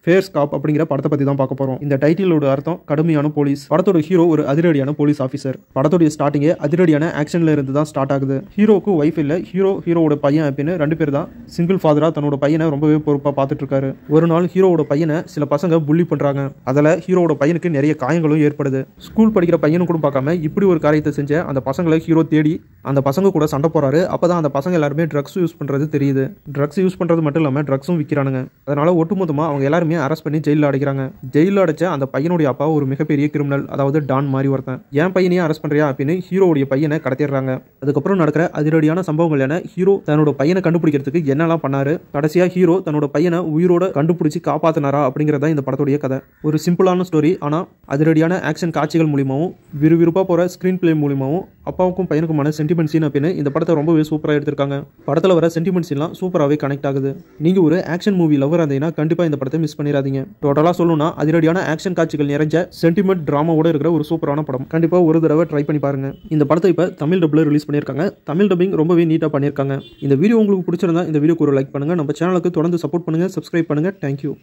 Fares காப் அப்படிங்கிற படத்தை பற்றி தான் பார்க்க போகிறோம். இந்த டைட்டிலோட அர்த்தம் கடுமையான போலீஸ். படத்தோட ஹீரோ ஒரு அதிரடியான போலீஸ் ஆஃபீஸர். படத்தோடைய ஸ்டார்டிங்கே அதிரடியான ஆக்ஷனில் இருந்து தான் ஸ்டார்ட் ஆகுது. ஹீரோக்கு ஒய்ஃப் இல்லை, ஹீரோவோட பையன் அப்படின்னு 2 பேர் தான் சிங்கிள் ஃபாதராக தன்னோட பையனை ரொம்பவே பொறுப்பாக பார்த்துட்டு இருக்காரு. ஒரு நாள் ஹீரோவோட பையனை சில பசங்க புள்ளி பண்ணுறாங்க. அதில் ஹீரோவோட பையனுக்கு நிறைய காயங்களும் ஏற்படுது. ஸ்கூல் படிக்கிற பையனு கூட பார்க்காம இப்படி ஒரு காரியத்தை செஞ்ச அந்த பசங்களை ஹீரோ தேடி அந்த பசங்க கூட சண்டை போறாரு. அப்பதான் அந்த பசங்க எல்லாருமே ட்ரக்ஸ் யூஸ் பண்றது தெரியுது. ட்ரக்ஸ் யூஸ் பண்றது மட்டும் இல்லாமல் ட்ரக்ஸும் விற்கிறானுங்க. அதனால ஒட்டுமொத்தமாக அவங்க எல்லாருமே அரெஸ்ட் பண்ணி ஜெயிலில் அடைக்கிறாங்க. ஜெயிலில் அடைச்ச அந்த பையனுடைய அப்பா ஒரு மிகப்பெரிய கிரிமினல், அதாவது டான் மாதிரி ஒருத்தன். என் பையனையே அரெஸ்ட் பண்றியா அப்படின்னு ஹீரோவுடைய பையனை கடத்திடுறாங்க. அதுக்கப்புறம் நடக்கிற அதிரடியான சம்பவங்கள் என ஹீரோ தன்னோட பையனை கண்டுபிடிக்கிறதுக்கு என்னெல்லாம் பண்ணாரு, கடைசியா ஹீரோ தன்னோட பையனை உயிரோட கண்டுபிடிச்சி காப்பாத்தினாரா அப்படிங்கிறதா இந்த படத்துடைய கதை. ஒரு சிம்பிளான ஸ்டோரி, ஆனா அதிரடியான ஆக்ஷன் காட்சிகள் மூலியமாவும் விறுவிறுப்பா போற ஸ்கிரீன் பிளே மூலியமாவும் அப்பாவுக்கும் பையனுக்குமான சென்டிமெண்ட் சீன் அப்படின்னு இந்த படத்தை ரொம்பவே சூப்பராக எடுத்திருக்காங்க. படத்தில் வர சென்டிமெண்ட் சீன்லாம் சூப்பராகவே கனெக்ட் ஆகுது. நீங்க ஒரு ஆக்ஷன் மூவி லவர் இருந்தீங்கன்னா கண்டிப்பா இந்த படத்தை மிஸ் பண்ணிடாதீங்க. டோட்டலா சொல்லணும்னா அதிரடியான ஆக்ஷன் காட்சிகள் நிறைஞ்ச சென்டிமெண்ட் டிராமாவோட இருக்கிற ஒரு சூப்பரான படம். கண்டிப்பா ஒரு தடவை ட்ரை பண்ணி பாருங்க. இந்த படத்தை இப்ப தமிழ் டப்ல ரிலீஸ் பண்ணியிருக்காங்க. தமிழ் டப்பிங் ரொம்பவே நீட்டா பண்ணியிருக்காங்க. இந்த வீடியோ உங்களுக்கு பிடிச்சிருந்தா இந்த வீடியோக்கு ஒரு லைக் பண்ணுங்க. நம்ம சேனலுக்கு தொடர்ந்து சப்போர்ட் பண்ணுங்க, சப்ஸ்கிரைப் பண்ணுங்க. தேங்க்யூ.